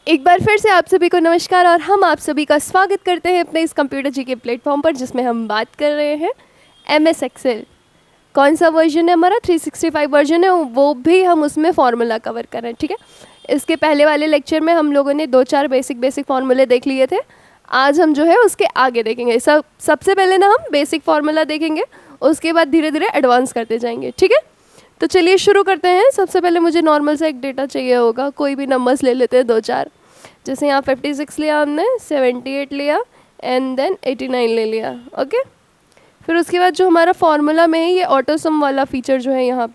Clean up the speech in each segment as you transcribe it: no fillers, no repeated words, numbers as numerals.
एक बार फिर से आप सभी को नमस्कार और हम आप सभी का स्वागत करते हैं अपने इस कंप्यूटर जी के प्लेटफॉर्म पर, जिसमें हम बात कर रहे हैं MS एक्सेल। कौन सा वर्जन है हमारा? 365 वर्जन है, वो भी हम उसमें फार्मूला कवर कर रहे हैं। ठीक है, इसके पहले वाले लेक्चर में हम लोगों ने 2-4 बेसिक फार्मूले देख लिए थे। आज हम जो है उसके आगे देखेंगे। सबसे पहले ना हम बेसिक फार्मूला देखेंगे, उसके बाद धीरे धीरे एडवांस करते जाएंगे। ठीक है, तो चलिए शुरू करते हैं। सबसे पहले मुझे नॉर्मल सा एक डेटा चाहिए होगा, कोई भी नंबर्स ले लेते हैं 2-4। जैसे यहाँ 56 लिया हमने, 78 लिया एंड देन 89 ले लिया। ओके, फिर उसके बाद जो हमारा फार्मूला में है ये ऑटो सम वाला फीचर जो है यहाँ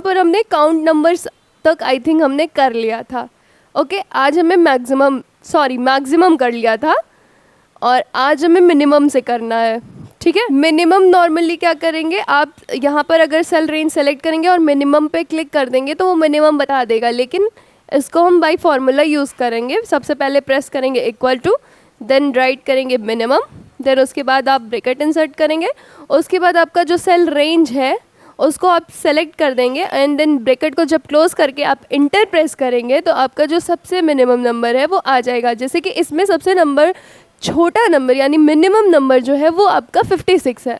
पर हमने काउंट नंबर्स तक आई थिंक हमने कर लिया था। ओके, आज हमें मैक्सिमम कर लिया था और आज हमें मिनिमम से करना है। ठीक है, मिनिमम नॉर्मली क्या करेंगे, आप यहाँ पर अगर सेल रेंज सेलेक्ट करेंगे और मिनिमम पे क्लिक कर देंगे तो वो मिनिमम बता देगा, लेकिन इसको हम बाय फार्मूला यूज़ करेंगे। सबसे पहले प्रेस करेंगे इक्वल टू, देन राइट करेंगे मिनिमम, देन उसके बाद आप ब्रैकेट इंसर्ट करेंगे। उसके बाद आपका जो सेल रेंज है उसको आप सेलेक्ट कर देंगे एंड देन ब्रैकेट को जब क्लोज करके आप इंटर प्रेस करेंगे तो आपका जो सबसे मिनिमम नंबर है वो आ जाएगा। जैसे कि इसमें सबसे छोटा नंबर यानी मिनिमम नंबर जो है वो आपका 56 है।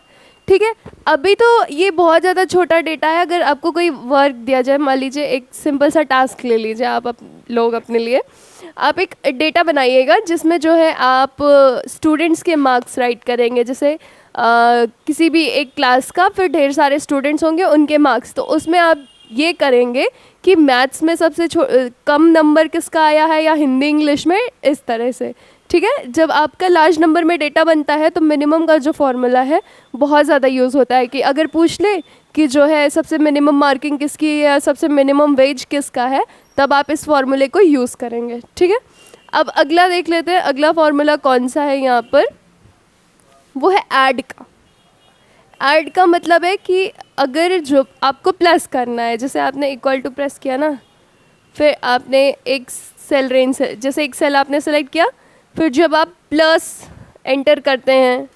ठीक है, अभी तो ये बहुत ज़्यादा छोटा डेटा है। अगर आपको कोई वर्क दिया जाए, मान लीजिए एक सिंपल सा टास्क ले लीजिए आप लोग अपने लिए, आप एक डेटा बनाइएगा जिसमें जो है आप स्टूडेंट्स के मार्क्स राइट करेंगे। जैसे किसी भी एक क्लास का फिर ढेर सारे स्टूडेंट्स होंगे उनके मार्क्स, तो उसमें आप ये करेंगे कि मैथ्स में सबसे कम नंबर किसका आया है या हिंदी इंग्लिश में, इस तरह से। ठीक है, जब आपका लार्ज नंबर में डेटा बनता है तो मिनिमम का जो फॉर्मूला है बहुत ज़्यादा यूज़ होता है कि अगर पूछ ले कि जो है सबसे मिनिमम मार्किंग किसकी है या सबसे मिनिमम वेज किसका है, तब आप इस फॉर्मूले को यूज़ करेंगे। ठीक है, अब अगला देख लेते हैं। अगला फॉर्मूला कौन सा है यहाँ पर, वो है ऐड का। ऐड का मतलब है कि अगर जो आपको प्लस करना है, जैसे आपने इक्वल टू प्रेस किया ना, फिर आपने एक सेल रेंज जैसे एक सेल आपने सेलेक्ट किया, फिर जब आप प्लस एंटर करते हैं,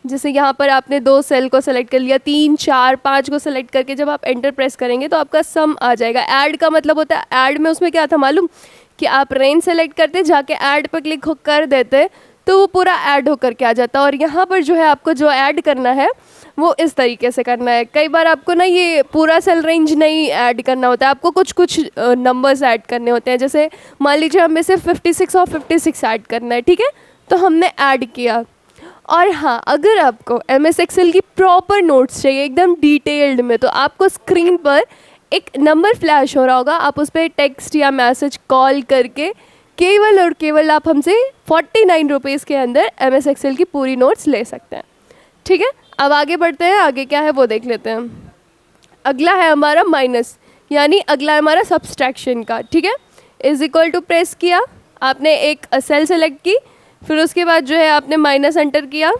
जैसे यहाँ पर आपने 2 सेल को सेलेक्ट कर लिया, 3, 4, 5 को सेलेक्ट करके जब आप एंटर प्रेस करेंगे तो आपका सम आ जाएगा। ऐड का मतलब होता है, ऐड में उसमें क्या था मालूम, कि आप रेंज सेलेक्ट करते जाके ऐड पर क्लिक कर देते तो वो पूरा ऐड होकर के आ जाता। और यहाँ पर जो है आपको जो ऐड करना है वो इस तरीके से करना है। कई बार आपको ना ये पूरा सेल रेंज नहीं ऐड करना होता है, आपको कुछ नंबर्स ऐड करने होते हैं। जैसे मान लीजिए हमें सिर्फ 56 और 56 ऐड करना है। ठीक है, तो हमने ऐड किया। और हाँ, अगर आपको MS एक्सेल की प्रॉपर नोट्स चाहिए एकदम डिटेल्ड में, तो आपको स्क्रीन पर एक नंबर फ्लैश हो रहा होगा, आप उस पर टेक्स्ट या मैसेज कॉल करके केवल और केवल आप हमसे 49 रुपीज़ के अंदर MS एक्सेल की पूरी नोट्स ले सकते हैं। ठीक है, अब आगे बढ़ते हैं। आगे क्या है वो देख लेते हैं। अगला है हमारा माइनस, यानी अगला है हमारा सब्सट्रैक्शन का। ठीक है, इज इक्वल टू प्रेस किया, आपने एक सेल सेलेक्ट की, फिर उसके बाद जो है आपने माइनस एंटर किया,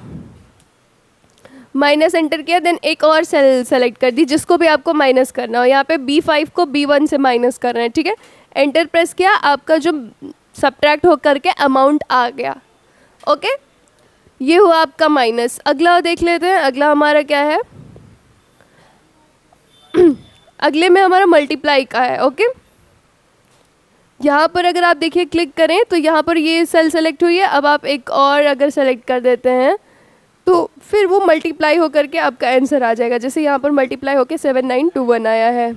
देन एक और सेल सेलेक्ट कर दी जिसको भी आपको माइनस करना हो। यहाँ पे B5 को B1 से माइनस करना है। ठीक है, एंटर प्रेस किया, आपका जो सब्ट्रैक्ट होकर के अमाउंट आ गया। ओके, ये हुआ आपका माइनस। अगला देख लेते हैं। अगला हमारा क्या है, अगले में हमारा मल्टीप्लाई का है। ओके, यहाँ पर अगर आप देखिए क्लिक करें तो यहाँ पर ये सेल सेलेक्ट हुई है। अब आप एक और अगर सेलेक्ट कर देते हैं तो फिर वो मल्टीप्लाई होकर के आपका आंसर आ जाएगा। जैसे यहाँ पर मल्टीप्लाई होकर 7921 आया है।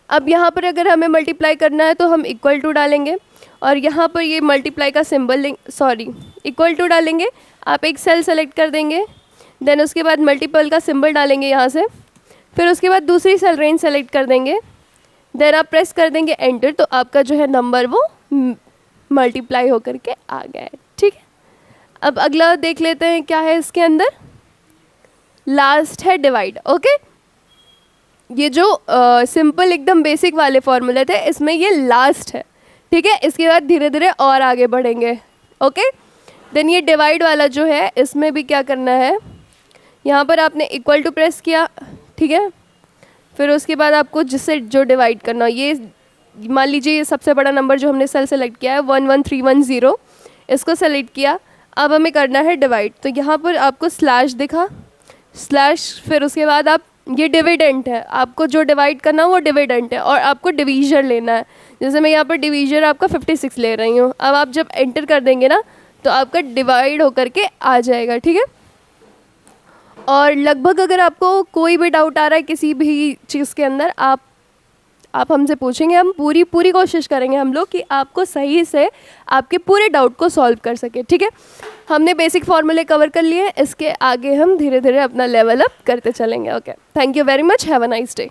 अब यहाँ पर अगर हमें मल्टीप्लाई करना है तो हम इक्वल टू डालेंगे और यहाँ पर ये मल्टीप्लाई का सिंबल इक्वल टू डालेंगे। आप एक सेल सेलेक्ट कर देंगे, देन उसके बाद मल्टीपल का सिंबल डालेंगे यहाँ से, फिर उसके बाद दूसरी सेल रेंज सेलेक्ट कर देंगे, देन आप प्रेस कर देंगे एंटर, तो आपका जो है नंबर वो मल्टीप्लाई होकर के आ गया है। ठीक है, अब अगला देख लेते हैं क्या है इसके अंदर। लास्ट है डिवाइड। ओके, ये जो सिंपल एकदम बेसिक वाले फॉर्मूले थे इसमें ये लास्ट है। ठीक है, इसके बाद धीरे धीरे और आगे बढ़ेंगे। ओके, देन ये डिवाइड वाला जो है इसमें भी क्या करना है, यहाँ पर आपने इक्वल टू प्रेस किया। ठीक है, फिर उसके बाद आपको जिससे जो डिवाइड करना हो, ये मान लीजिए ये सबसे बड़ा नंबर जो हमने सेल सेलेक्ट किया है 11310, इसको सेलेक्ट किया। अब हमें करना है डिवाइड, तो यहाँ पर आपको स्लैश दिखा, स्लैश, फिर उसके बाद आप ये डिविडेंट है, आपको जो डिवाइड करना है वो डिविडेंट है, और आपको डिवीजर लेना है। जैसे मैं यहाँ पर डिवीजर आपका 56 ले रही हूँ, अब आप जब एंटर कर देंगे ना तो आपका डिवाइड होकर के आ जाएगा, ठीक है। और लगभग अगर आपको कोई भी डाउट आ रहा है किसी भी चीज़ के अंदर, आप हमसे पूछेंगे, हम पूरी कोशिश करेंगे हम लोग कि आपको सही से आपके पूरे डाउट को सॉल्व कर सके, ठीक है। हमने बेसिक फार्मूले कवर कर लिए, इसके आगे हम धीरे धीरे अपना लेवल अप करते चलेंगे। Okay, thank you very much, have a nice day.